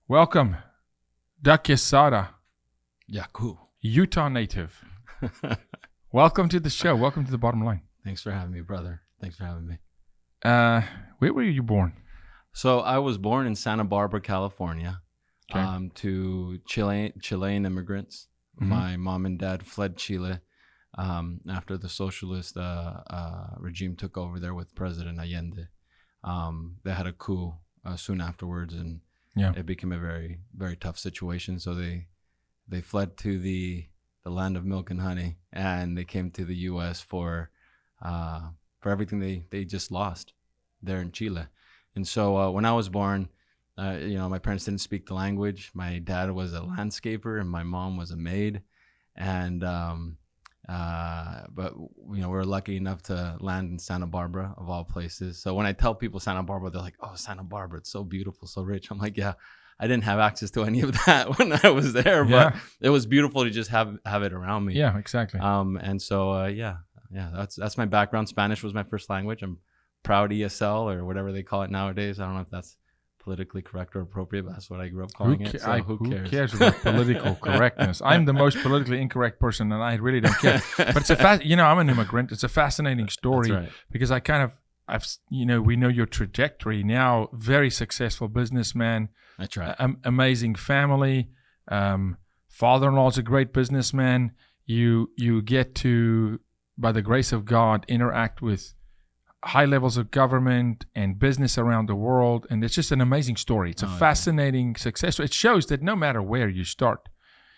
Welcome, Quezada, Jaco. Utah native. Welcome to the show. Welcome to the bottom line. Thanks for having me, brother. Thanks for having me. Where were you born? So I was born in Santa Barbara, California, Okay. to Chilean immigrants. Mhm. My mom and dad fled Chile after the socialist regime took over there with President Allende. They had a coup soon afterwards, and Yeah. it became a very, very tough situation. So they fled to the land of milk and honey, and they came to the U.S. for everything they just lost there in Chile. And so when I was born, my parents didn't speak the language. My dad was a landscaper, and my mom was a maid. And but we're lucky enough to land in Santa Barbara, of all places. So when I tell people Santa Barbara, they're like, "Oh, Santa Barbara, it's so beautiful, so rich." I'm like, "Yeah, I didn't have access to any of that when I was there, but Yeah. it was beautiful to just have it around me." Yeah, exactly. And so yeah, that's my background. Spanish was my first language. I'm proud ESL, or whatever they call it nowadays. I don't know if that's politically correct or appropriate, but that's what I grew up calling it. So who cares? About political correctness? I'm the most politically incorrect person, and I really don't care. But it's I'm an immigrant. It's a fascinating story. That's right. Because we know your trajectory now. Very successful businessman. That's right. Amazing family. Father-in-law's a great businessman. You get to, by the grace of God, interact with high levels of government and business around the world, and it's just an amazing story. It's a fascinating success story. It shows that no matter where you start,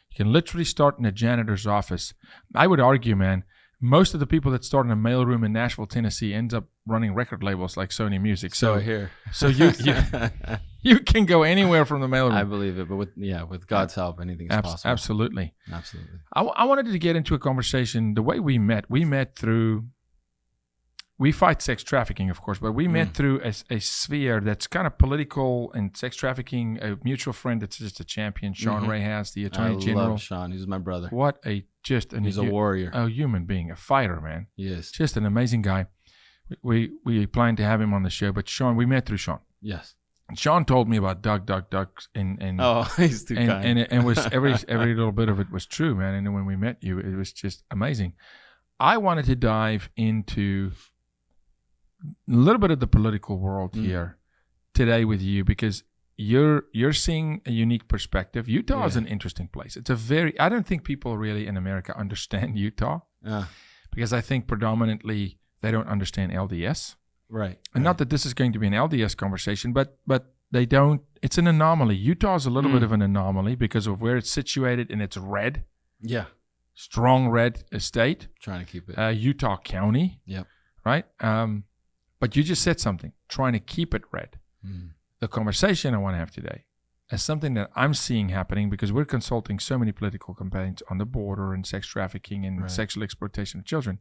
you can literally start in a janitor's office. I would argue, man, most of the people that start in a mailroom in Nashville, Tennessee, ends up running record labels like Sony Music. So here, so you can go anywhere from the mailroom. I believe it, but with God's help, anything is possible. Absolutely. Absolutely. I wanted to get into a conversation. The way we met through. We fight sex trafficking, of course, but we met through a sphere that's kind of political and sex trafficking. A mutual friend that's just a champion, Sean Ray has, the Attorney General. I love Sean. He's my brother. What he's a warrior. A human being, a fighter, man. Yes. Just an amazing guy. We planned to have him on the show, but Sean, we met through Sean. Yes. And Sean told me about Doug, and oh, he's too kind. And it was every little bit of it was true, man. And then when we met you, it was just amazing. I wanted to dive into a little bit of the political world here today with you, because you're seeing a unique perspective. Utah is an interesting place. It's I don't think people really in America understand Utah, because I think predominantly they don't understand LDS. Right. And not that this is going to be an LDS conversation, but they don't. It's an anomaly. Utah is a little bit of an anomaly because of where it's situated, and it's red. Yeah. Strong red state. Trying to keep it. Utah County. Yep. Right. But you just said something, trying to keep it red. The conversation I want to have today is something that I'm seeing happening, because we're consulting so many political campaigns on the border and sex trafficking and sexual exploitation of children.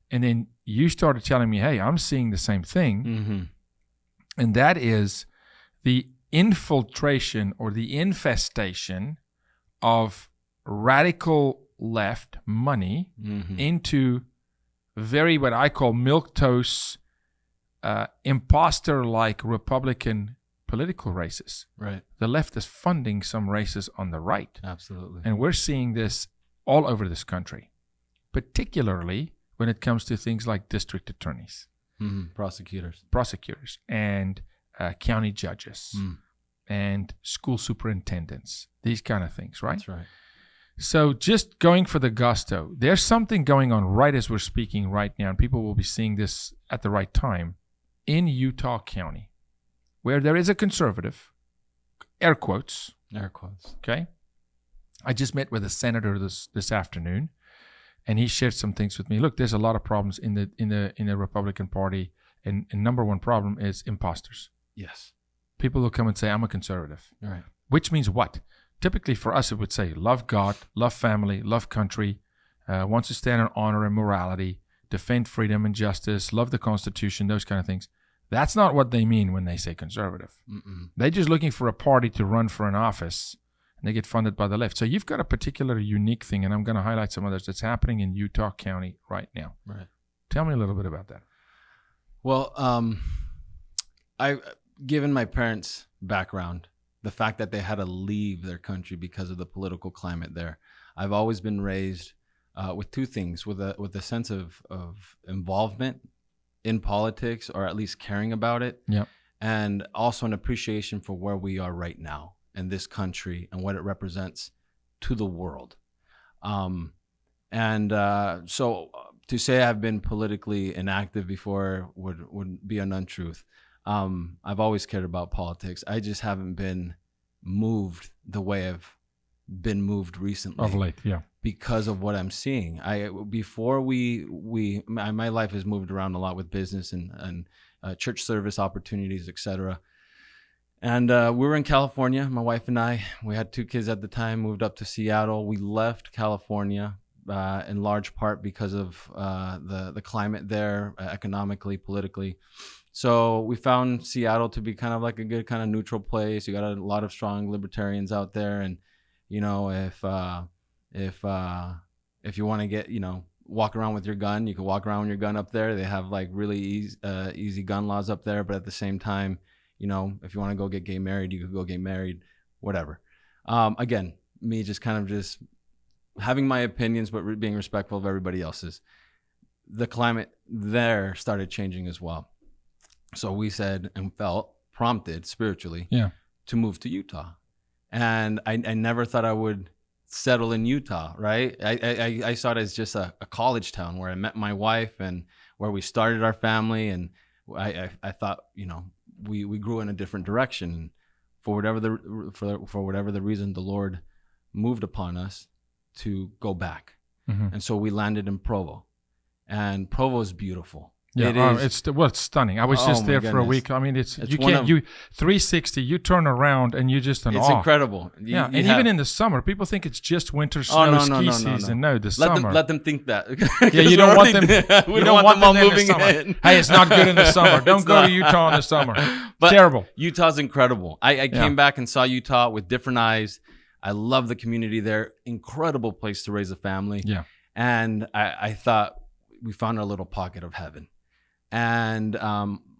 And then you started telling me, hey, I'm seeing the same thing. And that is the infiltration or the infestation of radical left money into very, what I call milquetoast, imposter-like Republican political races. Right. The left is funding some races on the right. Absolutely. And we're seeing this all over this country, particularly when it comes to things like district attorneys, prosecutors, and county judges, and school superintendents, these kind of things, right? That's right. So just going for the gusto, there's something going on right as we're speaking right now, and people will be seeing this at the right time, in Utah County, where there is a conservative, air quotes. Okay. I just met with a senator this afternoon, and he shared some things with me. Look, there's a lot of problems in the Republican Party, and number one problem is imposters. Yes. People will come and say, I'm a conservative. Right. Which means what? Typically for us, it would say love God, love family, love country, wants to stand on honor and morality, defend freedom and justice, love the Constitution, those kind of things. That's not what they mean when they say conservative. They're just looking for a party to run for an office, and they get funded by the left. So you've got a particular unique thing, and I'm going to highlight some others that's happening in Utah County right now. Right. Tell me a little bit about that. Well, given my parents' background, the fact that they had to leave their country because of the political climate there. I've always been raised with two things: with a sense of involvement in politics, or at least caring about it, and also an appreciation for where we are right now in this country and what it represents to the world. So to say I've been politically inactive before would be an untruth. I've always cared about politics. I just haven't been moved the way I've been moved recently. Of late, yeah. Because of what I'm seeing. My life has moved around a lot with business and church service opportunities, etc. And we were in California, my wife and I. We had 2 kids at the time, moved up to Seattle. We left California in large part because of the climate there, economically, politically. So we found Seattle to be kind of like a good kind of neutral place. You got a lot of strong libertarians out there, and you know, if you want to get, walk around with your gun, you can walk around with your gun up there. They have like really easy gun laws up there, but at the same time, if you want to go get gay married, you could go get married, whatever. Again, me just having my opinions, but being respectful of everybody else's. The climate there started changing as well. So we said and felt prompted spiritually to move to Utah. And I never thought I would settle in Utah, right? I saw it as just a college town where I met my wife and where we started our family. And I thought, we grew in a different direction. For whatever the reason, the Lord moved upon us to go back. Mm-hmm. And so we landed in Provo. And Provo is beautiful. Yeah, it's stunning. I was just there for a week. I mean, you 360. You turn around and you just it's incredible. Even in the summer, people think it's just winter snow ski season. No, the summer. Let them think that. Yeah, you don't want them. We don't want them all moving in. Hey, it's not good in the summer. Don't go to Utah in the summer. But terrible. Utah's incredible. I came back and saw Utah with different eyes. I love the community there. Incredible place to raise a family. Yeah, and I thought we found our little pocket of heaven. And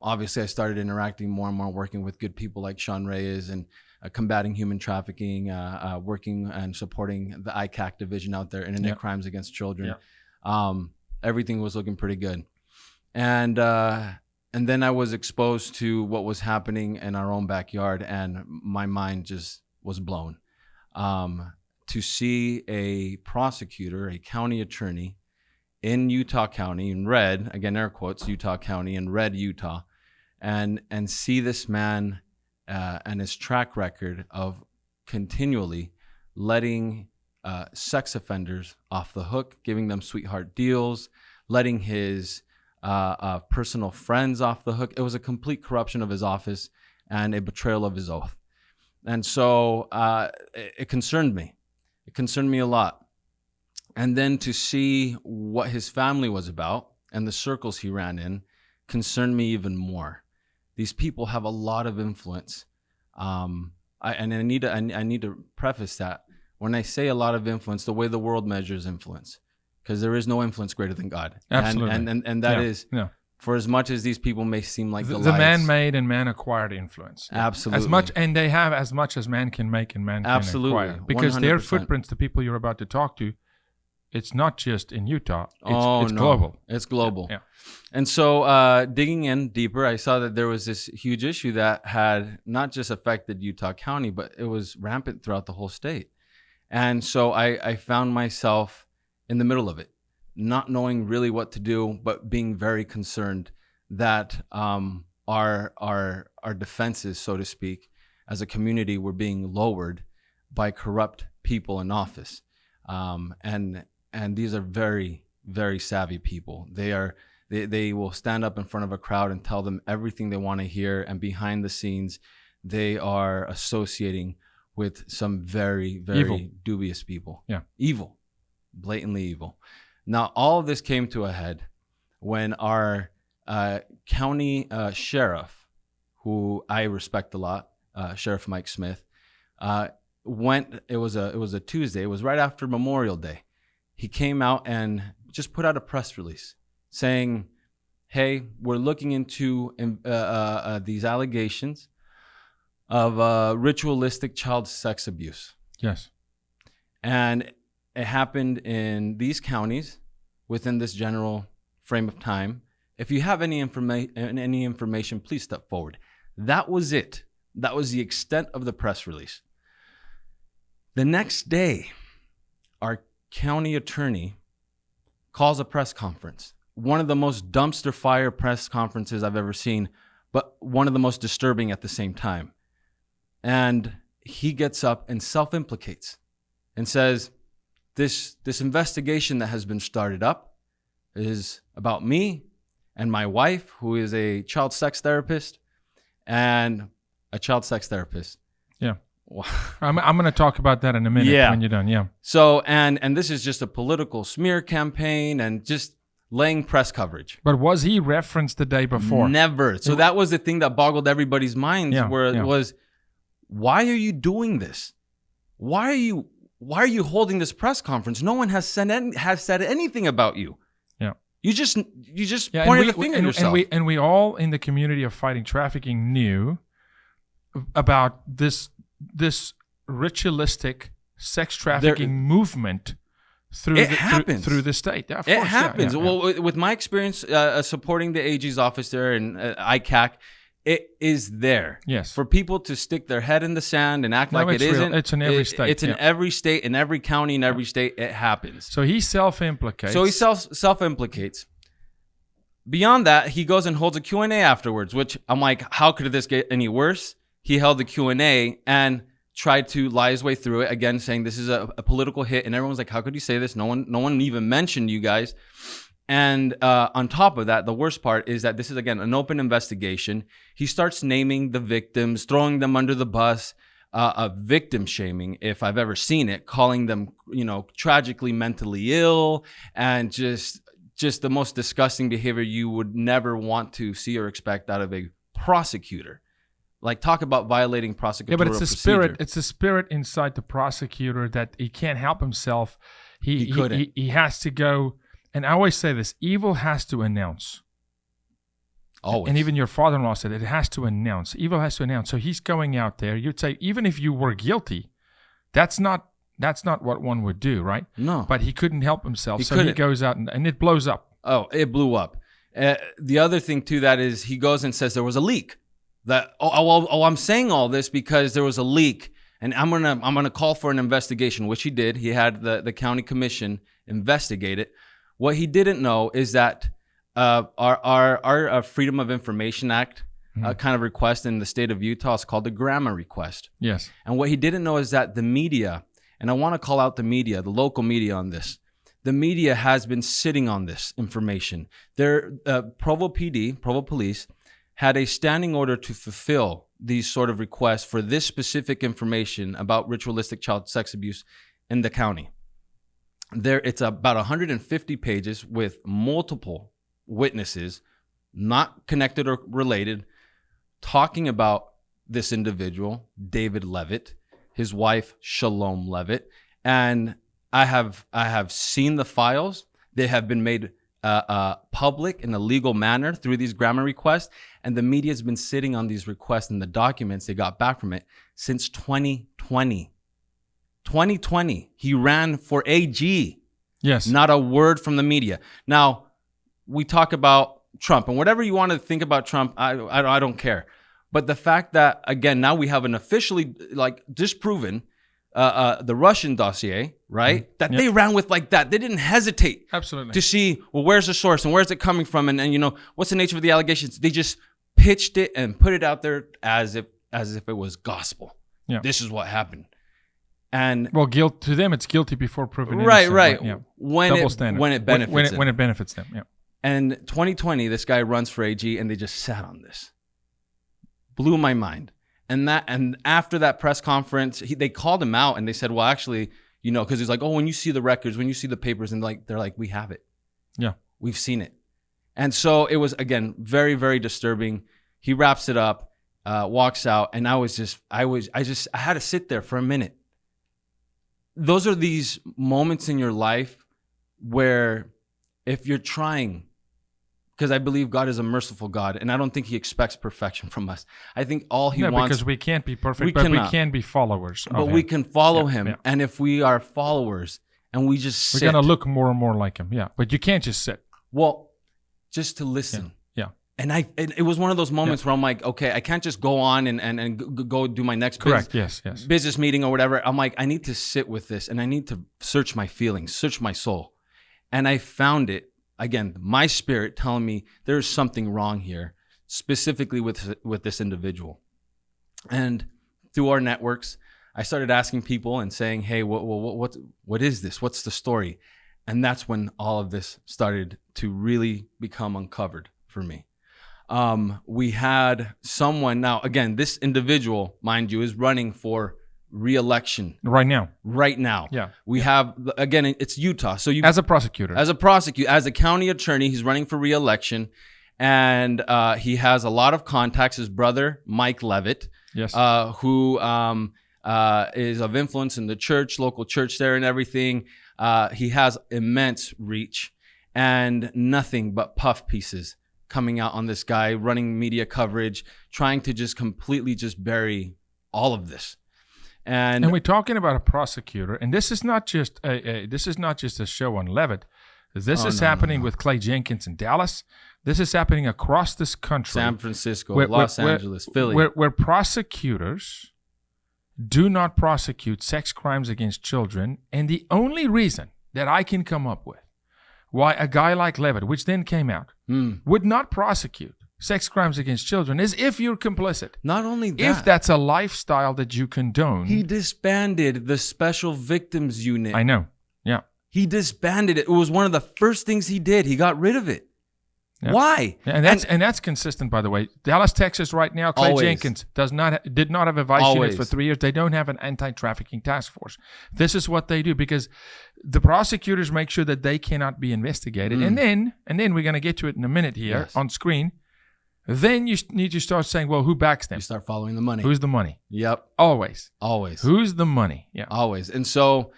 obviously, I started interacting more and more, working with good people like Sean Reyes and combating human trafficking, working and supporting the ICAC division out there, internet crimes against children. Yeah. Everything was looking pretty good. And then I was exposed to what was happening in our own backyard, and my mind just was blown. To see a prosecutor, a county attorney, in Utah County, in red, again, air quotes, Utah County, in red, Utah, and see this man and his track record of continually letting sex offenders off the hook, giving them sweetheart deals, letting his personal friends off the hook. It was a complete corruption of his office and a betrayal of his oath. And so it concerned me. It concerned me a lot. And then to see what his family was about and the circles he ran in concerned me even more. These people have a lot of influence. I need to preface that when I say a lot of influence, the way the world measures influence, because there is no influence greater than God. Absolutely. And that is, for as much as these people may seem like the man-made and man-acquired influence. Absolutely. As much, and they have as much as man can make and man can acquire. Because 100%. Their footprints, the people you're about to talk to, it's not just in Utah. It's global. It's global. Yeah. And so digging in deeper, I saw that there was this huge issue that had not just affected Utah County, but it was rampant throughout the whole state. And so I found myself in the middle of it, not knowing really what to do, but being very concerned that our defenses, so to speak, as a community were being lowered by corrupt people in office. And these are very, very savvy people. They will stand up in front of a crowd and tell them everything they want to hear. And behind the scenes, they are associating with some very, very evil. Dubious people. Yeah. Evil. Blatantly evil. Now, all of this came to a head when our county sheriff, who I respect a lot, Sheriff Mike Smith, went. It was a Tuesday. It was right after Memorial Day. He came out and just put out a press release saying, "Hey, we're looking into these allegations of ritualistic child sex abuse. Yes. And it happened in these counties within this general frame of time. If you have any information, please step forward. That was it. That was the extent of the press release. The next day, our county attorney calls a press conference. One of the most dumpster fire press conferences I've ever seen, but one of the most disturbing at the same time. And he gets up and self-implicates and says, this investigation that has been started up is about me and my wife, who is a child sex therapist, and a child sex therapist. Yeah. I'm going to talk about that in a minute when you're done. Yeah. So, and this is just a political smear campaign and just laying press coverage. But was he referenced the day before? Never. So that was the thing that boggled everybody's minds, it was, why are you doing this? Why are you holding this press conference? No one has said anything about you. Yeah. You just pointed the finger at yourself. And we all in the community of fighting trafficking knew about this ritualistic sex trafficking movement through the state. Yeah, it happens. Well, with my experience supporting the AG's office there in ICAC, it is there. Yes. For people to stick their head in the sand and act like it isn't. It's in every state. It's in every state, in every county, in every state. It happens. So he self-implicates. Self-implicates. Beyond that, he goes and holds a Q&A afterwards, which I'm like, how could this get any worse? He held the Q&A and tried to lie his way through it, again saying this is a political hit, and everyone's like, how could you say this? No one even mentioned you guys. And on top of that, the worst part is that this is, again, an open investigation. He starts naming the victims, throwing them under the bus, victim shaming, if I've ever seen it, calling them, tragically mentally ill, and just the most disgusting behavior you would never want to see or expect out of a prosecutor. Like, talk about violating prosecutorial but it's the procedure. spirit. It's the spirit inside the prosecutor that he can't help himself. He couldn't. He has to go. And I always say this: evil has to announce. Always. And even your father-in-law said it has to announce. Evil has to announce. So he's going out there. You'd say, even if you were guilty, that's not what one would do, right? No. But he couldn't help himself. He goes out and it blows up. Oh, it blew up. The other thing to that is he goes and says there was a leak. I'm saying all this because there was a leak, and I'm gonna call for an investigation, which he did. He had the county commission investigate it. What he didn't know is that our Freedom of Information Act kind of request in the state of Utah is called the Grandma request. Yes. And what he didn't know is that the media, and I want to call out the media, the local media on this. The media has been sitting on this information. Provo PD, Provo Police, had a standing order to fulfill these sort of requests for this specific information about ritualistic child sex abuse in the county. It's about 150 pages with multiple witnesses, not connected or related, talking about this individual, David Levitt, his wife, Shalom Levitt. And I have seen the files. They have been made public in a legal manner through these grammar requests, and the media has been sitting on these requests and the documents they got back from it since 2020. 2020, he ran for AG. Yes. Not a word from the media. Now, we talk about Trump, and whatever you want to think about Trump, I don't care. But the fact that, again, now we have an officially disproven the Russian dossier, right? That they ran with like that. They didn't hesitate to see, well, where's the source and where's it coming from? And what's the nature of the allegations? They just pitched it and put it out there as if it was gospel. Yeah. This is what happened. And guilt to them, it's guilty before proven innocent. Right. Right. Yeah. When it benefits when it benefits them. Yeah. And 2020, this guy runs for AG, and they just sat on this. Blew my mind. And after that press conference, they called him out and they said, well, actually, because he's like, oh, when you see the records, when you see the papers, and they're like, we have it. Yeah. We've seen it. And so it was, again, very, very disturbing. He wraps it up, walks out, and I had to sit there for a minute. Those are these moments in your life where if you're trying because I believe God is a merciful God, and I don't think He expects perfection from us. I think all He wants... because we can't be perfect, but we can be followers of Him. We can follow Him, and if we are followers and we just sit... We're going to look more and more like Him, but you can't just sit. Well, just to listen. And it was one of those moments where I'm like, okay, I can't just go on and go do my next business meeting or whatever. I'm like, I need to sit with this, and I need to search my feelings, search my soul. And I found it, again, my spirit telling me there's something wrong here, specifically with this individual. And through our networks, I started asking people and saying, hey, what is this? What's the story? And that's when all of this started to really become uncovered for me. We had someone, now again, this individual, mind you, is running for re-election right now. Yeah. We have, again, it's Utah. So as a prosecutor, as a county attorney, he's running for re-election, and he has a lot of contacts. His brother, Mike Levitt, who is of influence in the church, local church there and everything. He has immense reach, and nothing but puff pieces coming out on this guy, running media coverage, trying to just completely just bury all of this. And we're talking about a prosecutor, and this is not just a show on Levitt. This is happening with Clay Jenkins in Dallas. This is happening across this country. San Francisco, Los Angeles, Philly. Where prosecutors do not prosecute sex crimes against children, and the only reason that I can come up with why a guy like Levitt, which then came out, would not prosecute sex crimes against children is if you're complicit. Not only that. If that's a lifestyle that you condone. He disbanded the Special Victims Unit. I know. Yeah. He disbanded it. It was one of the first things he did. He got rid of it. Yeah. Why? And that's consistent, by the way. Dallas, Texas, right now, Clay Jenkins did not have a vice unit for 3 years. They don't have an anti-trafficking task force. This is what they do because the prosecutors make sure that they cannot be investigated. And then we're going to get to it in a minute here on screen. Then you need to start saying, well, who backs them? You start following the money. Who's the money? Yep. Always. Who's the money? Yeah. Always. And so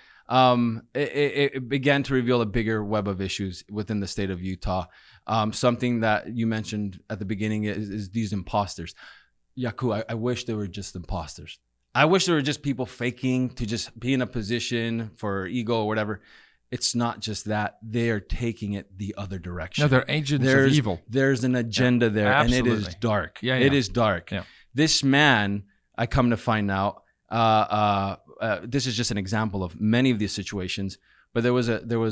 it began to reveal a bigger web of issues within the state of Utah. Something that you mentioned at the beginning is these imposters. Jaco, I wish they were just imposters. I wish there were just people faking to just be in a position for ego or whatever. It's not just that. They are taking it the other direction. No, they're agents of evil. There's an agenda there, absolutely. And it is dark. It is dark. Yeah. This man, I come to find out, this is just an example of many of these situations, but there was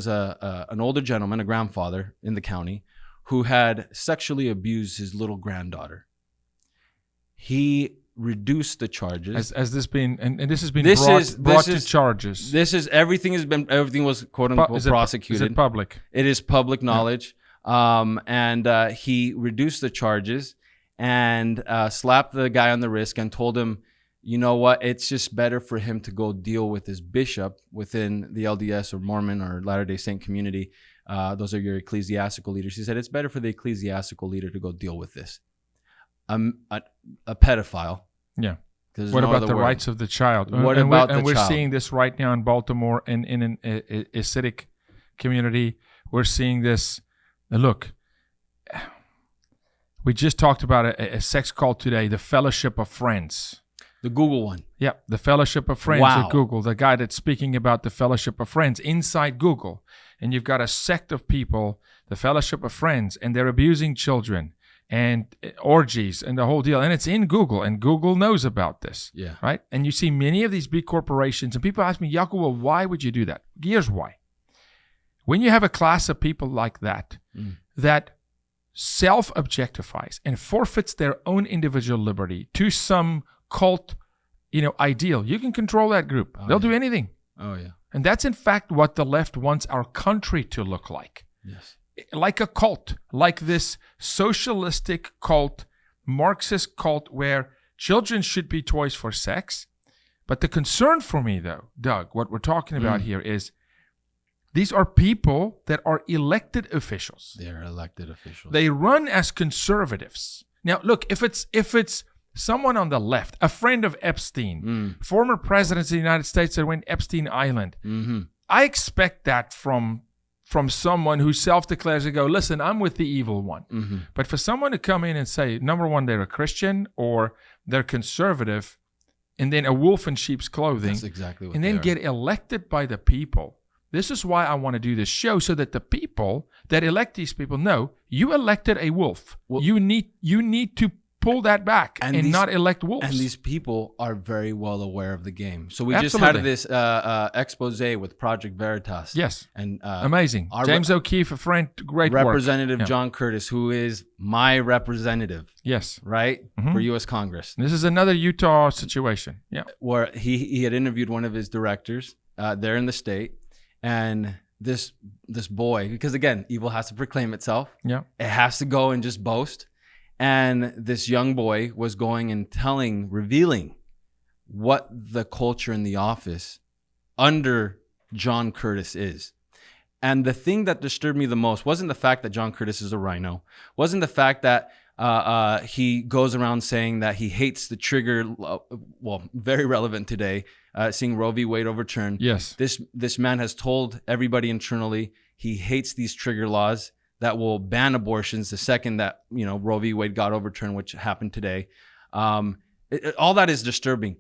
an older gentleman, a grandfather in the county, who had sexually abused his little granddaughter. He reduced the charges. Has this been and this has been brought to charges? Everything was quote unquote prosecuted. Is it public? It is public knowledge. And he reduced the charges and slapped the guy on the wrist and told him, you know what, it's just better for him to go deal with his bishop within the LDS or Mormon or Latter-day Saint community. Those are your ecclesiastical leaders. He said it's better for the ecclesiastical leader to go deal with this. A pedophile. Yeah. What about the rights of the child? We're seeing this right now in Baltimore in an Hasidic community. We're seeing this. Look, we just talked about a sex cult today, the Fellowship of Friends. The Google one. Yeah, the Fellowship of Friends at Google. The guy that's speaking about the Fellowship of Friends inside Google. And you've got a sect of people, the Fellowship of Friends, and they're abusing children and orgies and the whole deal. And it's in Google, and Google knows about this. Yeah. Right? And you see many of these big corporations, and people ask me, Jaco, well, why would you do that? Here's why. When you have a class of people like that, that self-objectifies and forfeits their own individual liberty to some cult, ideal, you can control that group. They'll do anything. Oh, yeah. And that's, in fact, what the left wants our country to look like. Yes. Like a cult, like this socialistic cult, Marxist cult where children should be toys for sex. But the concern for me, though, Doug, what we're talking about here is these are people that are elected officials. They're elected officials. They run as conservatives. Now, look, if it's someone on the left, a friend of Epstein, former presidents of the United States that went Epstein Island, I expect that from from someone who self-declares to go, listen, I'm with the evil one. Mm-hmm. But for someone to come in and say, number one, they're a Christian or they're conservative, and then a wolf in sheep's clothing, That's exactly what and they then are. get elected by the people. This is why I want to do this show, so that the people that elect these people know you elected a wolf. Well, you need to pull that back and not elect wolves. And these people are very well aware of the game. So we Absolutely. just had this expose with Project Veritas. Yes. And amazing. James O'Keefe, a friend, great Representative work. John Curtis, who is my representative, Yes. right, for U.S. Congress. This is another Utah situation. Yeah. Where he had interviewed one of his directors there in the state. And this boy, because again, evil has to proclaim itself. Yeah. It has to go and just boast. And this young boy was going and revealing what the culture in the office under John Curtis is. And the thing that disturbed me the most wasn't the fact that John Curtis is a rhino, wasn't the fact that he goes around saying that he hates the trigger, well, very relevant today, seeing Roe v. Wade overturned. Yes. This man has told everybody internally he hates these trigger laws that will ban abortions the second that, Roe v. Wade got overturned, which happened today. All that is disturbing.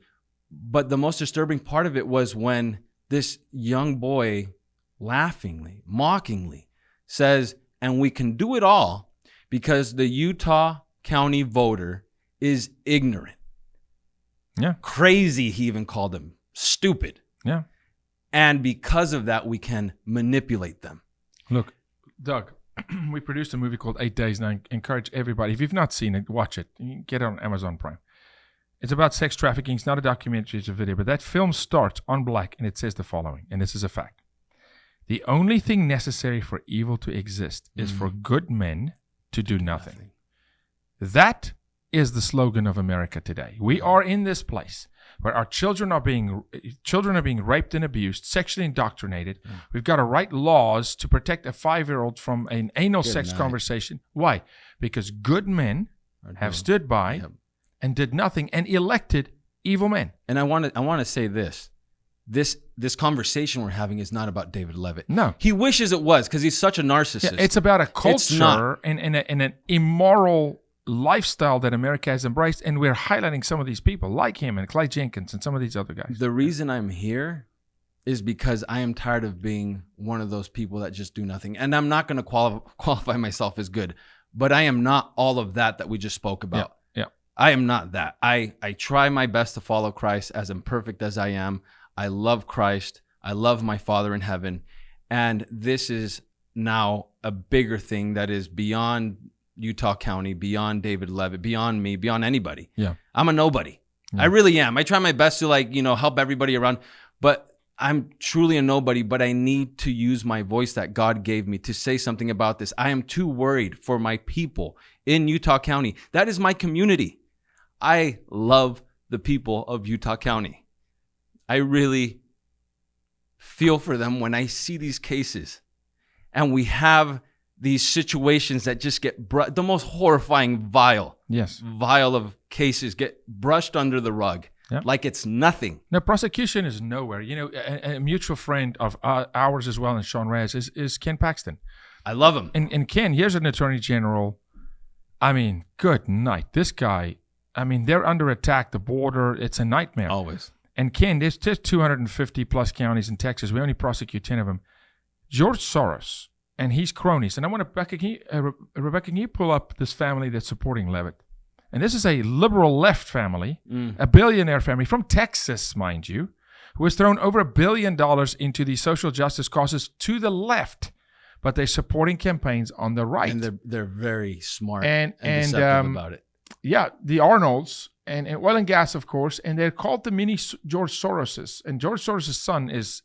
But the most disturbing part of it was when this young boy laughingly, mockingly says, and we can do it all because the Utah County voter is ignorant. Yeah. Crazy, he even called them. Stupid. Yeah. And because of that, we can manipulate them. Look, Doug, we produced a movie called 8 Days, and I encourage everybody, if you've not seen it, watch it. You can get it on Amazon Prime. It's about sex trafficking. It's not a documentary, it's a video. But that film starts on black, and it says the following, and this is a fact. The only thing necessary for evil to exist is for good men to do nothing. That is the slogan of America today. We are in this place where our children are being raped and abused, sexually indoctrinated. We've got to write laws to protect a 5-year-old from an anal sex conversation. Why? Because good men have stood by and did nothing and elected evil men. And I want to say this. This conversation we're having is not about David Levitt. No. He wishes it was because he's such a narcissist. Yeah, it's about a culture and an immoral lifestyle that America has embraced, and we're highlighting some of these people like him and Clay Jenkins and some of these other guys. The reason I'm here is because I am tired of being one of those people that just do nothing. And I'm not going to qualify myself as good, but I am not all of that we just spoke about. Yeah. I am not that. I try my best to follow Christ, as imperfect as I am. I love Christ. I love my Father in heaven. And this is now a bigger thing that is beyond Utah County, beyond David Levitt, beyond me, beyond anybody. Yeah. I'm a nobody. Yeah. I really am. I try my best to help everybody around, but I'm truly a nobody, but I need to use my voice that God gave me to say something about this. I am too worried for my people in Utah County. That is my community. I love the people of Utah County. I really feel for them when I see these cases and we have these situations that just get the most horrifying vial of cases get brushed under the rug like it's nothing. No, prosecution is nowhere. A mutual friend of ours as well, and Sean Reyes, is Ken Paxton. I love him. And Ken, here's an attorney general. I mean, good night. This guy, they're under attack. The border, it's a nightmare. Always. And Ken, there's 250 plus counties in Texas. We only prosecute 10 of them. George Soros and his cronies. And I want to, Rebecca, can you pull up this family that's supporting Levitt? And this is a liberal left family, a billionaire family from Texas, mind you, who has thrown over $1 billion into the social justice causes to the left, but they're supporting campaigns on the right. And they're very smart and deceptive about it. Yeah, the Arnolds and oil and gas, of course, and they're called the mini George Soroses. And George Soros' son is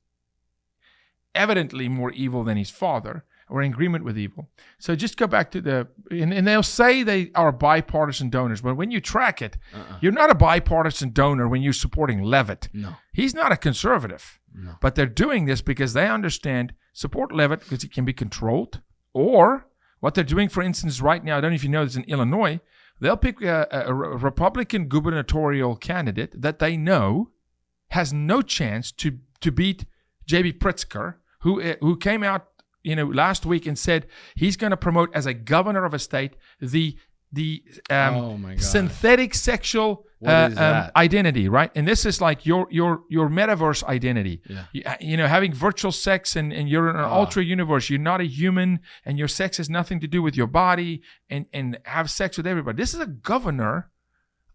evidently more evil than his father, or in agreement with evil. So just go back to and they'll say they are bipartisan donors, but when you track it, you're not a bipartisan donor when you're supporting Levitt. No. He's not a conservative. No. But they're doing this because they understand support Levitt because he can be controlled, or what they're doing, for instance, right now, I don't know if you know this, in Illinois, they'll pick a Republican gubernatorial candidate that they know has no chance to beat J.B. Pritzker, who came out last week and said he's going to promote as a governor of a state the Oh my God. synthetic sexual identity, right? And this is like your metaverse identity. Yeah. Having virtual sex and you're in an ultra universe. You're not a human, and your sex has nothing to do with your body, and have sex with everybody. This is a governor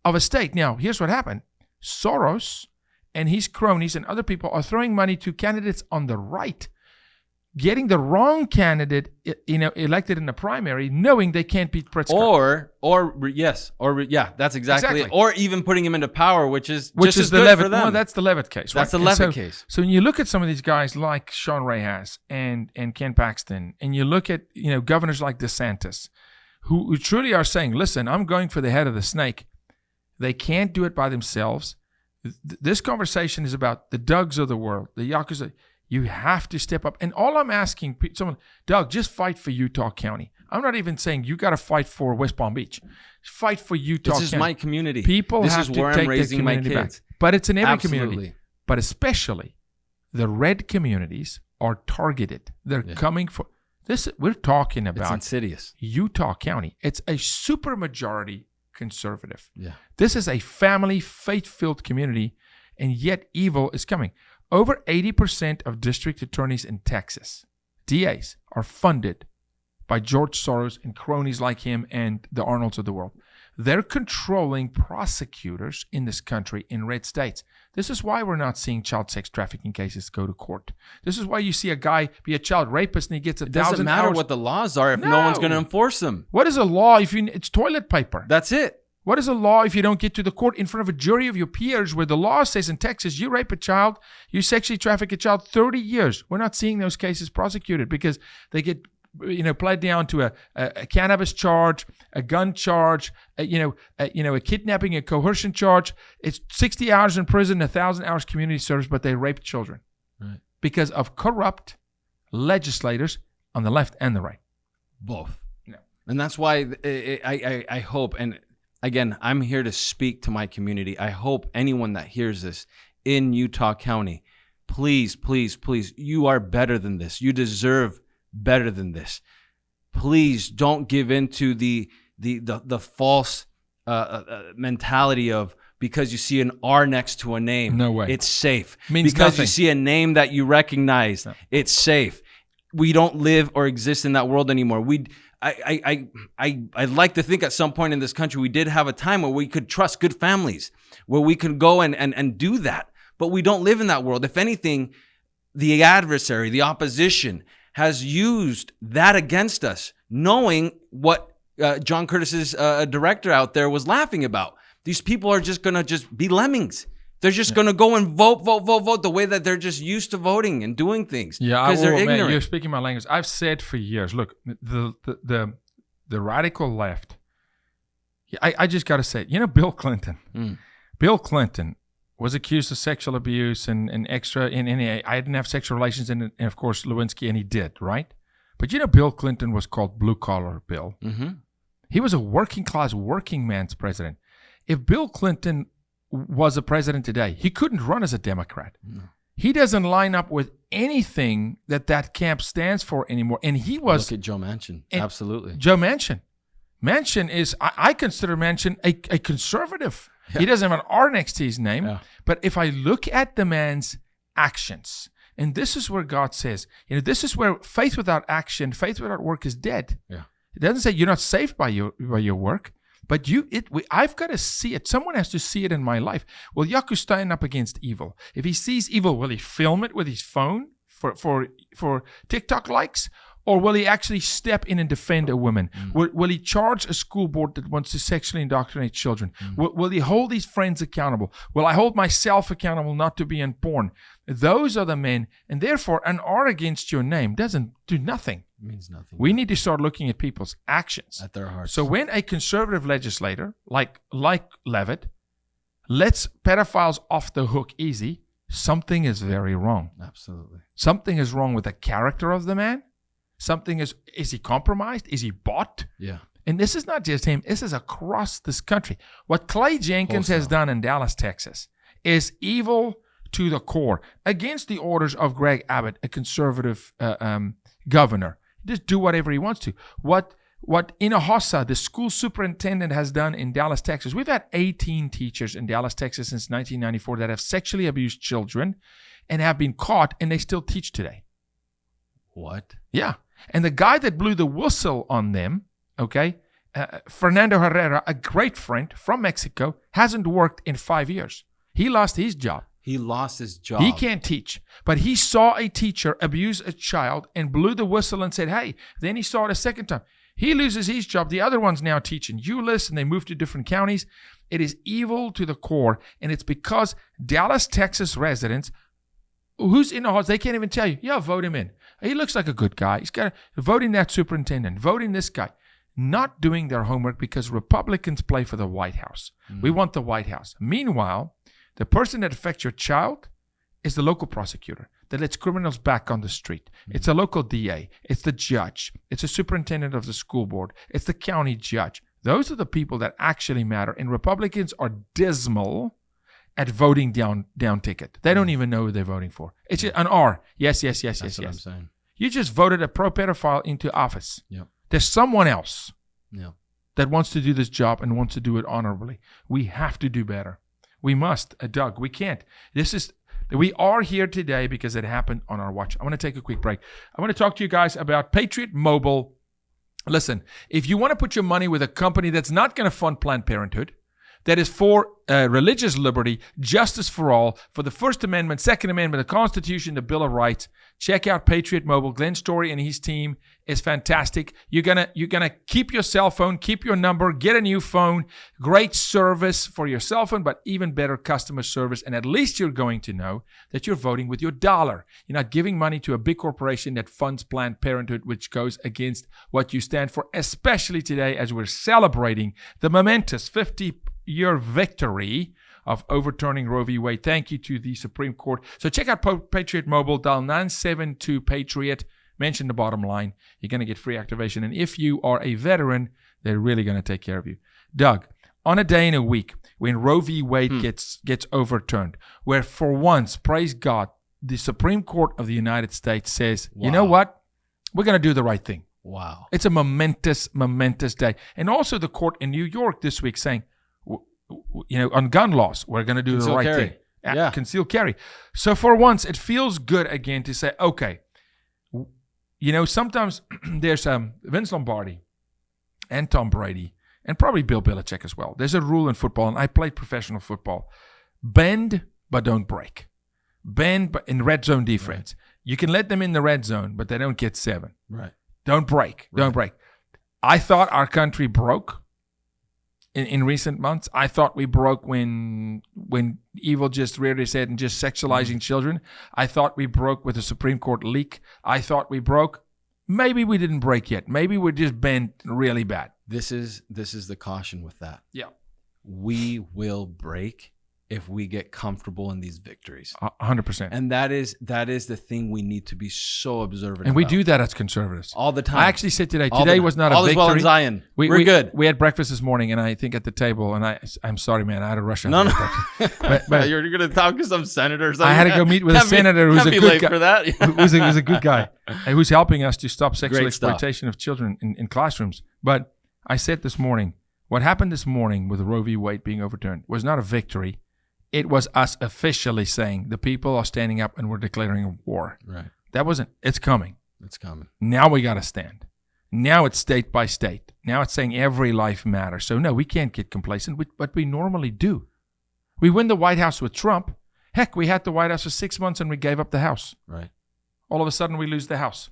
of a state. Now, here's what happened. Soros and his cronies and other people are throwing money to candidates on the right, getting the wrong candidate, elected in the primary, knowing they can't beat Pritzker. That's exactly it. Or even putting him into power, which is the Levitt for them. Well, that's the Levitt case, right? That's the Levitt case. So when you look at some of these guys like Sean Reyes and Ken Paxton, and you look at governors like DeSantis, who truly are saying, "Listen, I'm going for the head of the snake." They can't do it by themselves. This conversation is about the Dougs of the world, the Jacos. You have to step up. And all I'm asking someone, Doug, just fight for Utah County. I'm not even saying you got to fight for West Palm Beach. Fight for Utah County. This is my community. People this have is to where take I'm raising my kids. Back. But it's in every Absolutely. community. But especially the red communities are targeted. They're coming for this. We're talking about it's insidious. Utah County. It's a supermajority conservative. Yeah. This is a family, faith-filled community, and yet evil is coming. Over 80% of district attorneys in Texas, DAs, are funded by George Soros and cronies like him and the Arnolds of the world. They're controlling prosecutors in this country in red states. This is why we're not seeing child sex trafficking cases go to court. This is why you see a guy be a child rapist and he gets 1,000 hours. It doesn't matter what the laws are if no one's going to enforce them. What is a law if it's toilet paper? That's it. What is a law if you don't get to the court in front of a jury of your peers where the law says in Texas, you rape a child, you sexually traffic a child, 30 years. We're not seeing those cases prosecuted because they get pled down to a cannabis charge, a gun charge, a kidnapping, a coercion charge. It's 60 hours in prison, 1,000 hours community service, but they rape children because of corrupt legislators on the left and the right. Both. No. And that's why I hope, and again, I'm here to speak to my community. I hope anyone that hears this in Utah County, please, please, please, you are better than this. You deserve better than this. Please don't give into the false mentality of because you see an R next to a name, no way, it's safe. Means because nothing. You see a name that you recognize, it's safe. We don't live or exist in that world anymore. I'd like to think at some point in this country we did have a time where we could trust good families, where we could go and do that. But we don't live in that world. If anything, the adversary, the opposition, has used that against us, knowing what John Curtis's director out there was laughing about. These people are just going to be lemmings. They're just going to go and vote the way that they're just used to voting and doing things. Yeah, because they're ignorant. Man, you're speaking my language. I've said for years, look, the radical left. I just got to say, Bill Clinton. Bill Clinton was accused of sexual abuse and extra. I didn't have sexual relations, and of course Lewinsky, and he did, right? But Bill Clinton was called blue collar Bill. Mm-hmm. He was a working class, working man's president. If Bill Clinton was a president today, he couldn't run as a Democrat. No. He doesn't line up with anything that camp stands for anymore. And he was... Look at Joe Manchin. Absolutely. Joe Manchin. Manchin is... I consider Manchin a conservative. Yeah. He doesn't have an R next to his name. Yeah. But if I look at the man's actions, and this is where God says, this is where faith without action, faith without work is dead. Yeah. It doesn't say you're not saved by your work. But I've got to see it. Someone has to see it in my life. Will Jaco stand up against evil? If he sees evil, will he film it with his phone for TikTok likes? Or will he actually step in and defend a woman? Will he charge a school board that wants to sexually indoctrinate children? Will he hold his friends accountable? Will I hold myself accountable not to be in porn? Those are the men. And therefore, an R against your name doesn't do nothing. It means nothing. We need to start looking at people's actions. At their hearts. So when a conservative legislator, like Levitt, lets pedophiles off the hook easy, something is very wrong. Absolutely. Something is wrong with the character of the man. Something is he compromised? Is he bought? Yeah. And this is not just him. This is across this country. What Clay Jenkins has done in Dallas, Texas, is evil to the core, against the orders of Greg Abbott, a conservative governor. Just do whatever he wants to. What Hinojosa, the school superintendent, has done in Dallas, Texas. We've had 18 teachers in Dallas, Texas since 1994 that have sexually abused children and have been caught, and they still teach today. What? Yeah. And the guy that blew the whistle on them, okay, Fernando Herrera, a great friend from Mexico, hasn't worked in 5 years. He lost his job. He lost his job. He can't teach. But he saw a teacher abuse a child and blew the whistle and said, hey. Then he saw it a second time. He loses his job. The other one's now teaching ULIS, and they move to different counties. It is evil to the core, and it's because Dallas, Texas residents, who's in the house, they can't even tell you, yeah, vote him in. He looks like a good guy. He's got voting that superintendent, voting this guy. Not doing their homework because Republicans play for the White House. We want the White House. Meanwhile, the person that affects your child is the local prosecutor that lets criminals back on the street. It's a local DA. It's the judge. It's a superintendent of the school board. It's the county judge. Those are the people that actually matter. And Republicans are dismal at voting down ticket. They don't even know who they're voting for. It's just an R. Yes. That's what I'm saying. You just voted a pro-pedophile into office. Yep. There's someone else Yep. that wants to do this job and wants to do it honorably. We have to do better. We must. Doug, we can't. We are here today because it happened on our watch. I want to take a quick break. I want to talk to you guys about Patriot Mobile. Listen, if you want to put your money with a company that's not going to fund Planned Parenthood, that is for religious liberty, justice for all, for the First Amendment, Second Amendment, the Constitution, the Bill of Rights, check out Patriot Mobile. Glenn Story and his team is fantastic. You're gonna keep your cell phone, keep your number, get a new phone, great service for your cell phone, but even better customer service. And at least you're going to know that you're voting with your dollar. You're not giving money to a big corporation that funds Planned Parenthood, which goes against what you stand for, especially today as we're celebrating the momentous 50-year victory of overturning Roe v. Wade. Thank you to the Supreme Court. So check out Patriot Mobile. Dial 972-PATRIOT. Mention the bottom line. You're going to get free activation. And if you are a veteran, they're really going to take care of you. Doug, on a day in a week when Roe v. Wade gets overturned, where for once, praise God, the Supreme Court of the United States says, You know what? We're going to do the right thing. Wow. It's a momentous day. And also the court in New York this week saying, on gun laws, we're going to do the right thing. Yeah. Concealed carry. So for once, it feels good again to say, okay, sometimes there's Vince Lombardi and Tom Brady and probably Bill Belichick as well. There's a rule in football, and I played professional football. Bend, but don't break. Bend, but in red zone defense. Right. You can let them in the red zone, but they don't get 7. Right. Don't break. Right. Don't break. I thought our country broke in recent months. I thought we broke when evil just reared its head and just sexualizing children. I thought we broke with the Supreme Court leak. I thought we broke. Maybe we didn't break yet. Maybe we're just bent really bad. This is the caution with that. Yeah. We will break if we get comfortable in these victories. 100%. And that is the thing we need to be so observant And we about. do that as conservatives. All the time. I actually said today was not a victory. All is well in Zion. We're good. We had breakfast this morning, and I think at the table, and I'm sorry, man, I had to rush out. No. but you're going to talk to some senator or something. I had to go meet with a senator who's a good guy. For that. who's a good guy, who's helping us to stop sexual exploitation of children in classrooms. But I said this morning, what happened this morning with Roe v. Wade being overturned was not a victory. It was us officially saying the people are standing up and we're declaring a war. Right. That wasn't, it's coming. It's coming. Now we got to stand. Now it's state by state. Now it's saying every life matters. So no, we can't get complacent, but we normally do. We win the White House with Trump. Heck, we had the White House for 6 months and we gave up the House. Right. All of a sudden we lose the House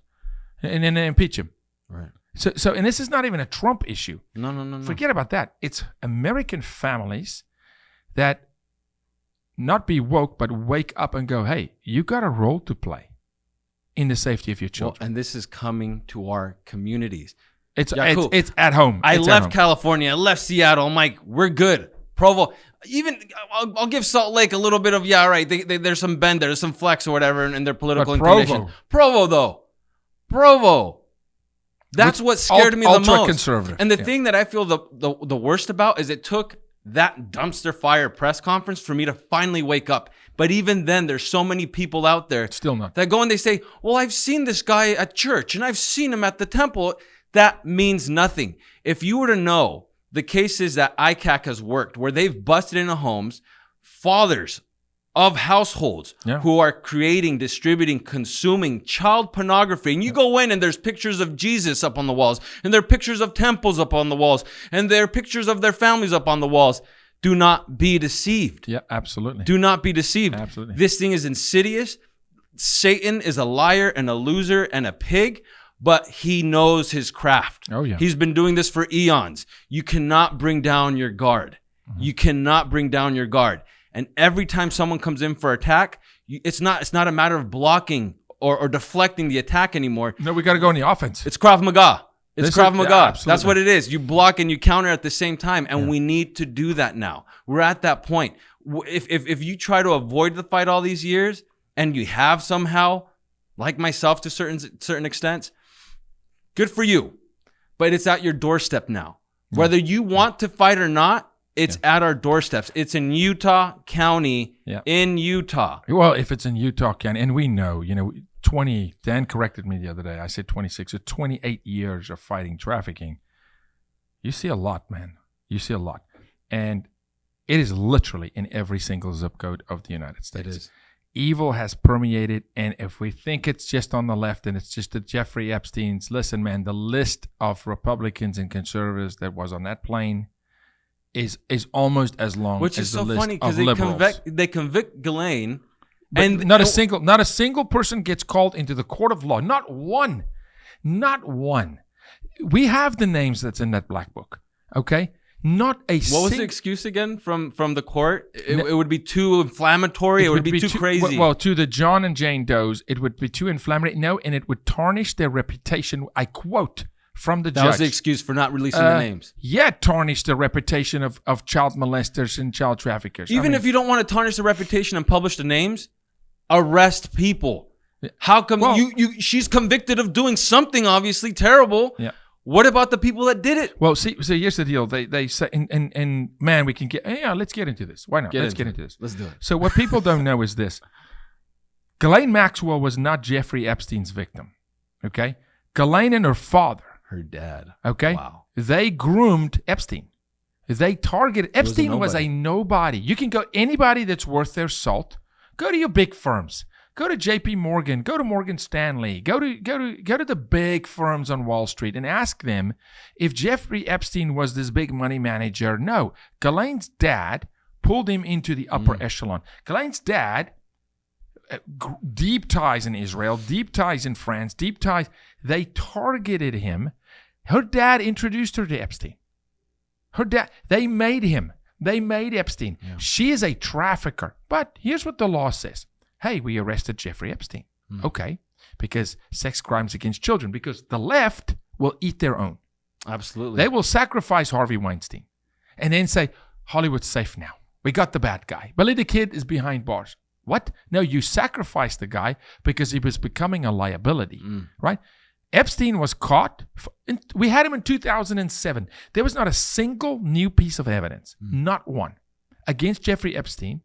and then they impeach him. Right. So, and this is not even a Trump issue. No. Forget about that. It's American families that not be woke, but wake up and go, hey, you got a role to play in the safety of your children. Well, and this is coming to our communities. It's at home. I left California. I left Seattle. I'm like, we're good. Provo. Even I'll give Salt Lake a little bit of, there's some bend there, there's some flex or whatever in their political inclination. Provo. That's what scared me the most. Ultra conservative. And the thing that I feel the worst about is it took that dumpster fire press conference for me to finally wake up. But even then, there's so many people out there Still not. that go and they say, well, I've seen this guy at church and I've seen him at the temple. That means nothing. If you were to know the cases that ICAC has worked, where they've busted into homes, fathers of households who are creating, distributing, consuming child pornography. And you go in and there's pictures of Jesus up on the walls, and there are pictures of temples up on the walls, and there are pictures of their families up on the walls. Do not be deceived. Yeah, absolutely. Do not be deceived. Absolutely. This thing is insidious. Satan is a liar and a loser and a pig, but he knows his craft. Oh, yeah. He's been doing this for eons. You cannot bring down your guard. You cannot bring down your guard. And every time someone comes in for attack, it's not a matter of blocking or deflecting the attack anymore. No, we got to go in the offense. It's Krav Maga. It's Krav Maga. Yeah, that's what it is. You block and you counter at the same time. And we need to do that now. We're at that point. If you try to avoid the fight all these years, and you have somehow, like myself to certain extents, good for you. But it's at your doorstep now. Whether you want to fight or not, it's at our doorsteps. It's in Utah County, in Utah. Well, if it's in Utah County, and we know, Dan corrected me the other day. I said 26 or 28 years of fighting trafficking. You see a lot, man. You see a lot. And it is literally in every single zip code of the United States. It is. Evil has permeated, and if we think it's just on the left and it's just the Jeffrey Epsteins, listen, man, the list of Republicans and conservatives that was on that plane is almost as long Which as is the so list funny of because liberals. they convict Ghislaine, But and not a single person gets called into the court of law. Not one. We have the names that's in that black book. Okay, not a. What was the excuse again from the court? It would be too inflammatory. It would be too crazy. Well, to the John and Jane Does, it would be too inflammatory. No, and it would tarnish their reputation. I quote from the judge. That was the excuse for not releasing the names. Yeah, tarnish the reputation of child molesters and child traffickers. Even if you don't want to tarnish the reputation and publish the names, arrest people. How come she's convicted of doing something obviously terrible? Yeah. What about the people that did it? Well, see, here's the deal. They say, and man, we can let's get into this. Why not? Let's get into this. Let's do it. So what people don't know is this. Ghislaine Maxwell was not Jeffrey Epstein's victim. Okay? Ghislaine and her father. Her dad. Okay? Wow. They groomed Epstein. They targeted. Epstein was a nobody. You can go, anybody that's worth their salt, go to your big firms. Go to J.P. Morgan. Go to Morgan Stanley. Go to the big firms on Wall Street and ask them if Jeffrey Epstein was this big money manager. No, Ghislaine's dad pulled him into the upper echelon. Ghislaine's dad, deep ties in Israel, deep ties in France, deep ties. They targeted him. Her dad introduced her to Epstein. They made him. They made Epstein. Yeah. She is a trafficker. But here's what the law says. Hey, we arrested Jeffrey Epstein. Okay. Because sex crimes against children. Because the left will eat their own. Absolutely. They will sacrifice Harvey Weinstein. And then say, Hollywood's safe now. We got the bad guy. Billy the Kid is behind bars. What? No, you sacrificed the guy because he was becoming a liability. Right? Epstein was caught. We had him in 2007. There was not a single new piece of evidence. Not one. Against Jeffrey Epstein.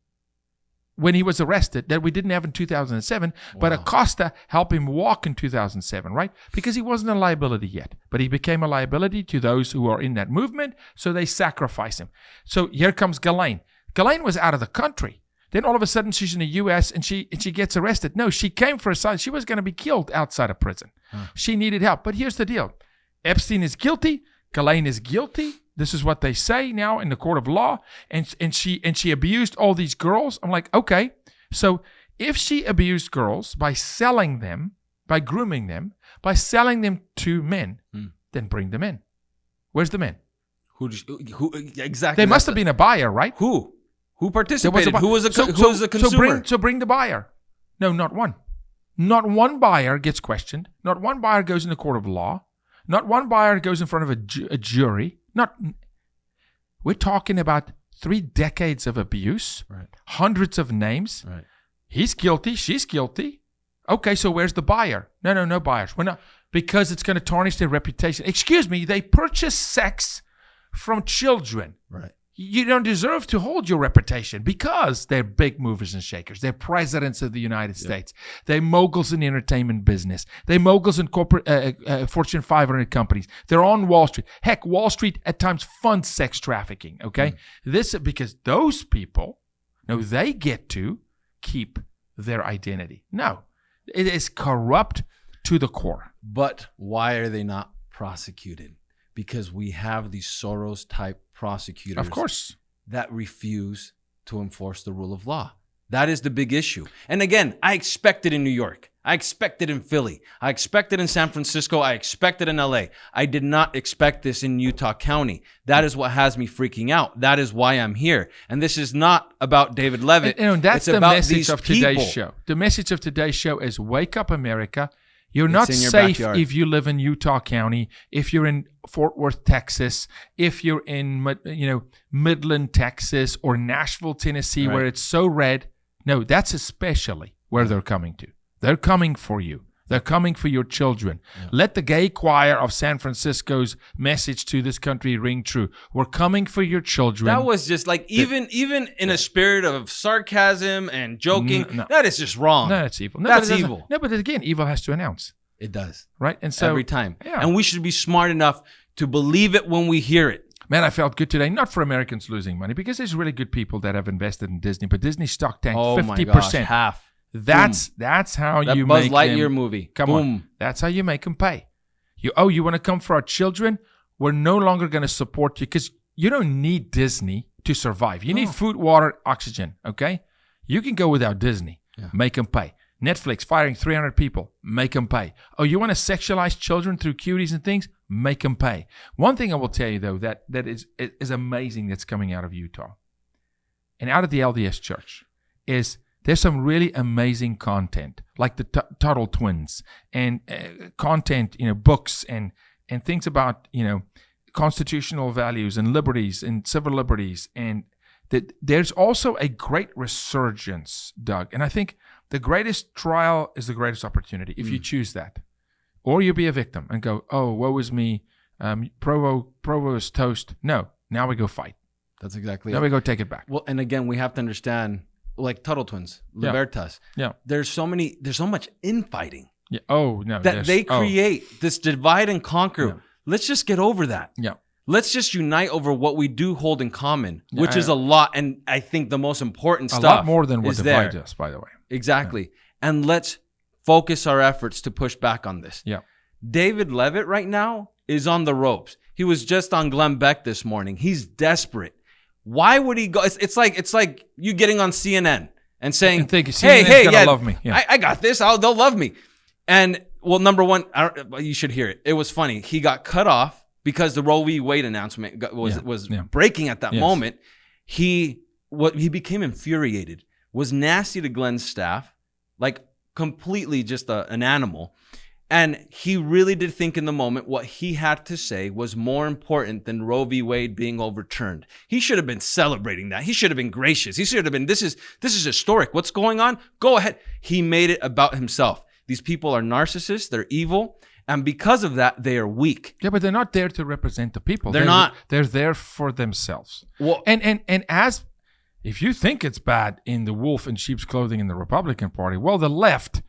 When he was arrested, that we didn't have in 2007, but Acosta helped him walk in 2007, right? Because he wasn't a liability yet, but he became a liability to those who are in that movement, so they sacrificed him. So here comes Ghislaine. Ghislaine was out of the country. Then all of a sudden she's in the U.S. and she gets arrested. No, she came for asylum. She was going to be killed outside of prison. She needed help. But here's the deal. Epstein is guilty. Ghislaine is guilty. This is what they say now in the court of law. And she abused all these girls. I'm like, okay. So if she abused girls by selling them, by grooming them, by selling them to men, then bring them in. Where's the men? Who exactly? There must have been a buyer, right? Who participated? Who was a consumer? So bring the buyer. No, not one. Not one buyer gets questioned. Not one buyer goes in the court of law. Not one buyer goes in front of a jury. We're talking about 3 decades of abuse, hundreds of names. Right. He's guilty. She's guilty. Okay, so where's the buyer? No buyers. We're not, because it's going to tarnish their reputation. Excuse me, they purchase sex from children. Right. You don't deserve to hold your reputation because they're big movers and shakers. They're presidents of the United States. They're moguls in the entertainment business. They're moguls in corporate Fortune 500 companies. They're on Wall Street. Heck, Wall Street at times funds sex trafficking, okay? This because those people, they get to keep their identity. No, it is corrupt to the core. But why are they not prosecuted? Because we have these Soros-type prosecutors, Of course, that refuse to enforce the rule of law. That is the big issue. And again, I expect it in New York. I expect it in Philly. I expect it in San Francisco. I expect it in LA. I did not expect this in Utah County. That is what has me freaking out. That is why I'm here. And this is not about David Levitt. That's the message of today's show. The message of today's show is wake up, America. You're not safe if you live in Utah County, if you're in Fort Worth, Texas, if you're in Midland, Texas, or Nashville, Tennessee, where it's so red. No, that's especially where they're coming to. They're coming for you. They're coming for your children. Yeah. Let the gay choir of San Francisco's message to this country ring true. We're coming for your children. That was just like, even in a spirit of sarcasm and joking, that is just wrong. No, that's evil. That's evil. No, but again, evil has to announce. It does. Right? And so every time. Yeah. And we should be smart enough to believe it when we hear it. Man, I felt good today. Not for Americans losing money, because there's really good people that have invested in Disney, but Disney stock tanked 50%. My gosh, half. That's how that you Buzz make Lightyear them, movie. Come on, that's how you make them pay. You want to come for our children? We're no longer going to support you because you don't need Disney to survive. You need food, water, oxygen. Okay, you can go without Disney. Yeah. Make them pay. Netflix firing 300 people. Make them pay. Oh, you want to sexualize children through cuties and things? Make them pay. One thing I will tell you though that is amazing that's coming out of Utah and out of the LDS Church is. There's some really amazing content, like the Tuttle Twins, and content, books and things about, constitutional values and liberties and civil liberties. And that there's also a great resurgence, Doug. And I think the greatest trial is the greatest opportunity if you choose that. Or you be a victim and go, oh, woe is me, Provo is toast. No, now we go fight. That's exactly it. Now we go take it back. Well, and again, we have to understand, like Tuttle Twins, Veritas. Yeah. There's so much infighting. Yeah. Oh, no. That they create this divide and conquer. Yeah. Let's just get over that. Yeah. Let's just unite over what we do hold in common, which is a lot. And I think the most important stuff. A lot more than what divides us, by the way. Exactly. Yeah. And let's focus our efforts to push back on this. Yeah. David Levitt right now is on the ropes. He was just on Glenn Beck this morning. He's desperate. Why would he go? It's like you getting on CNN and saying, "Hey, love me. Yeah. I got this. They'll love me." And well, number one, you should hear it. It was funny. He got cut off because the Roe v. Wade announcement was breaking at that moment. He became infuriated. Was nasty to Glenn's staff, like completely just an animal. And he really did think in the moment what he had to say was more important than Roe v. Wade being overturned. He should have been celebrating that. He should have been gracious. He should have been, this is historic. What's going on? Go ahead. He made it about himself. These people are narcissists. They're evil. And because of that, they are weak. Yeah, but they're not there to represent the people. They're not. They're there for themselves. Well, and as if you think it's bad in the wolf in sheep's clothing in the Republican Party, well, the left...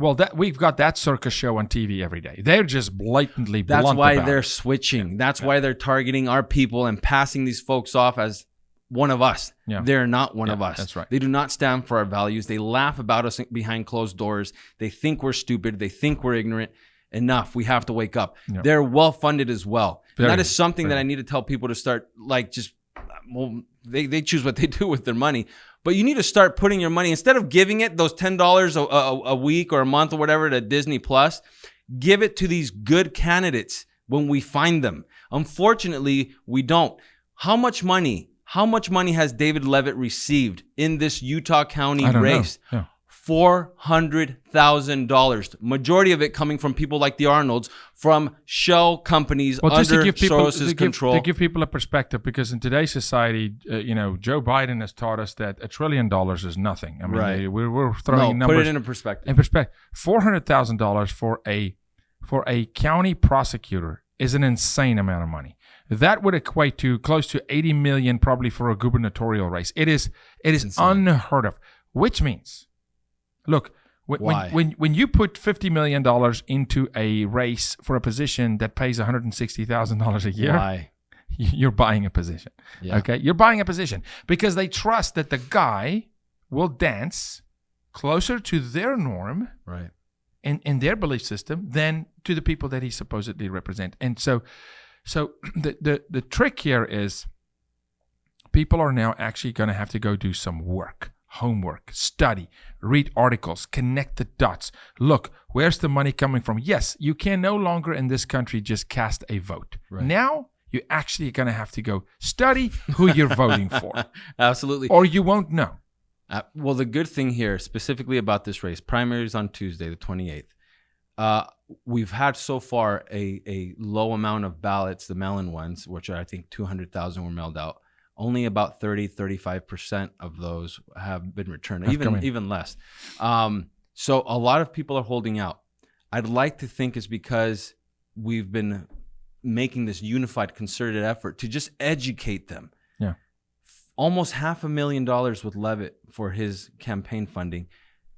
Well, we've got that circus show on TV every day. They're just blatantly blunt about it. That's why they're it. switching. That's why they're targeting our people and passing these folks off as one of us. Yeah. They're not one of us. That's right. They do not stand for our values. They laugh about us behind closed doors. They think we're stupid. They think we're ignorant. Enough. We have to wake up. Yeah. They're well-funded as well. And that is something that I need to tell people to start, they choose what they do with their money. But you need to start putting your money, instead of giving it those $10 a week or a month or whatever to Disney Plus, give it to these good candidates when we find them. Unfortunately, we don't. How much money has David Levitt received in this Utah County race? Yeah. $400,000. Majority of it coming from people like the Arnolds, from shell companies under Soros' control. To give people a perspective, because in today's society, Joe Biden has taught us that $1 trillion is nothing. I mean, we're throwing numbers. Put it into perspective. $400,000 for a county prosecutor is an insane amount of money. That would equate to close to 80 million probably for a gubernatorial race. It is unheard of, which means, look, when you put $50 million into a race for a position that pays $160,000 a year, Why? You're buying a position. Yeah. Okay? You're buying a position because they trust that the guy will dance closer to their norm, Right. in their belief system than to the people that he supposedly represent. And so the trick here is people are now actually going to have to go do some work, homework, study, read articles, connect the dots. Look, where's the money coming from? Yes, you can no longer in this country just cast a vote. Right. Now you actually going to have to go study who you're voting for. Absolutely. Or you won't know. Well, the good thing here, specifically about this race, primaries on Tuesday, the 28th. We've had so far a low amount of ballots, the mail-in ones, which are, I think 200,000 were mailed out. Only about 35% of those have been returned, even less. So a lot of people are holding out. I'd like to think it's because we've been making this unified, concerted effort to just educate them. Yeah. Almost $500,000 with Levitt for his campaign funding.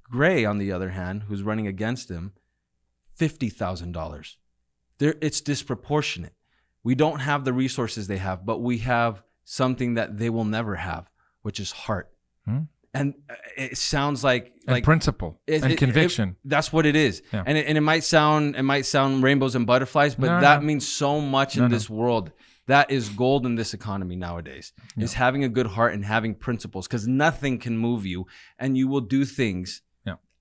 Gray, on the other hand, who's running against him, $50,000. It's disproportionate. We don't have the resources they have, but we have something that they will never have, which is heart. And it sounds like principle and conviction. That's what it is. Yeah. And it might sound rainbows and butterflies, but that means so much in this world. That is gold in this economy nowadays, is having a good heart and having principles, because nothing can move you, and you will do things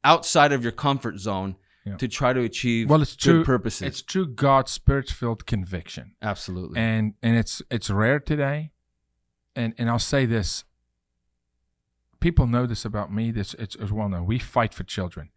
outside of your comfort zone to try to achieve good purposes. It's true God's spirit-filled conviction. Absolutely. And it's rare today. And I'll say this. People know this about me. It's well known. We fight for children.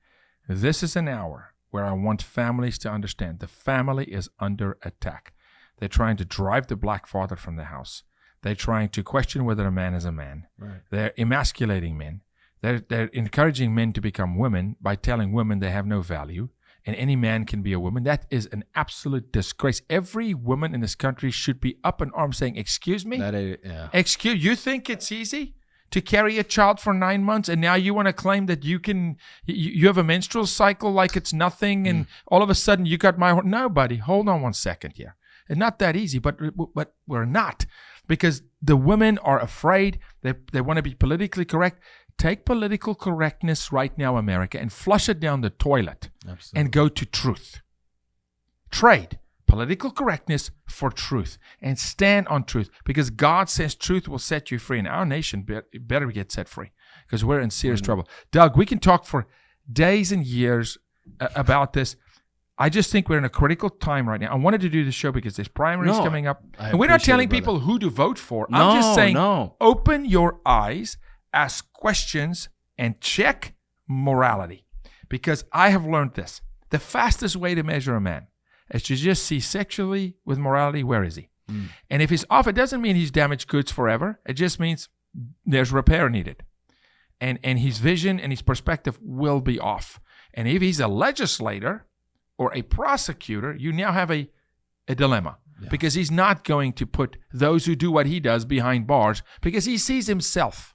This is an hour where I want families to understand the family is under attack. They're trying to drive the black father from the house. They're trying to question whether a man is a man. Right. They're emasculating men. They're encouraging men to become women by telling women they have no value and any man can be a woman. That is an absolute disgrace. Every woman in this country should be up in arms saying, excuse me? You think it's easy to carry a child for 9 months, and now you want to claim that you have a menstrual cycle like it's nothing, and all of a sudden you got my... No, buddy, hold on 1 second here. It's not that easy, but we're not, because the women are afraid. They want to be politically correct. Take political correctness right now, America, and flush it down the toilet. Absolutely. And go to truth. Trade political correctness for truth and stand on truth, because God says truth will set you free, and our nation better get set free, because we're in serious trouble. Doug, we can talk for days and years about this. I just think we're in a critical time right now. I wanted to do this show because there's primaries coming up. And we're not telling people who to vote for. I'm just saying, open your eyes, ask questions, and check morality. Because I have learned this. The fastest way to measure a man is to just see sexually with morality, where is he? And if he's off, it doesn't mean he's damaged goods forever. It just means there's repair needed. And his vision and his perspective will be off. And if he's a legislator or a prosecutor, you now have a dilemma, because he's not going to put those who do what he does behind bars, because he sees himself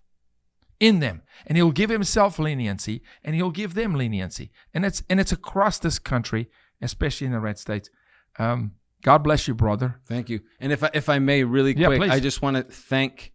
in them, and he'll give himself leniency, and he'll give them leniency, and it's across this country, especially in the red states. God bless you, brother. Thank you. And if I may, really quick, I just want to thank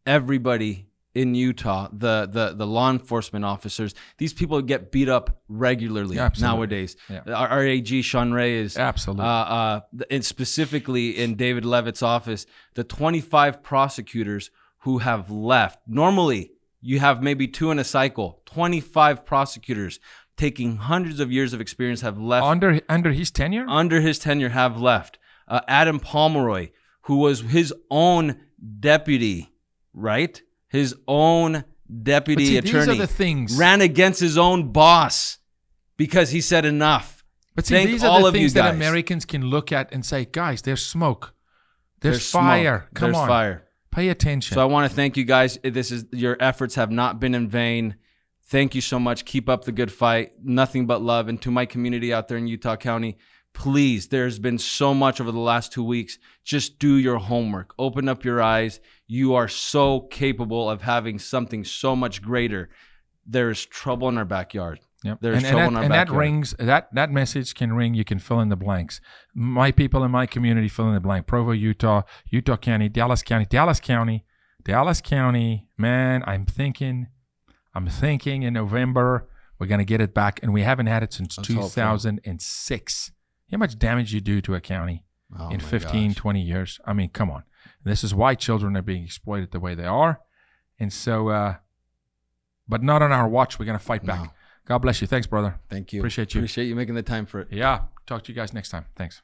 everybody in Utah, the law enforcement officers. These people get beat up regularly nowadays. Our AG Sean Ray is and specifically in David Levitt's office, the 25 prosecutors who have left. Normally, you have maybe 2 in a cycle. 25 prosecutors taking hundreds of years of experience have left. Under his tenure? Under his tenure have left. Adam Pomeroy, who was his own deputy, right? His own deputy attorney, these are the things. Ran against his own boss because he said enough. But see, these are the things that Americans can look at and say, guys, there's smoke. There's fire. Come on. There's fire. Pay attention. So I want to thank you guys. Your efforts have not been in vain. Thank you so much. Keep up the good fight. Nothing but love. And to my community out there in Utah County, please, there's been so much over the last 2 weeks. Just do your homework. Open up your eyes. You are so capable of having something so much greater. There's trouble in our backyard. Yep. There's trouble in our backyard. That rings. That message can ring. You can fill in the blanks. My people in my community fill in the blank. Provo, Utah County, Dallas County. Man, I'm thinking in November we're gonna get it back, and we haven't had it since 2006. How much damage you do to a county in 15, 20 years? I mean, come on. This is why children are being exploited the way they are, and so. But not on our watch. We're gonna fight back. God bless you. Thanks, brother. Thank you. Appreciate you. Appreciate you making the time for it. Yeah. Talk to you guys next time. Thanks.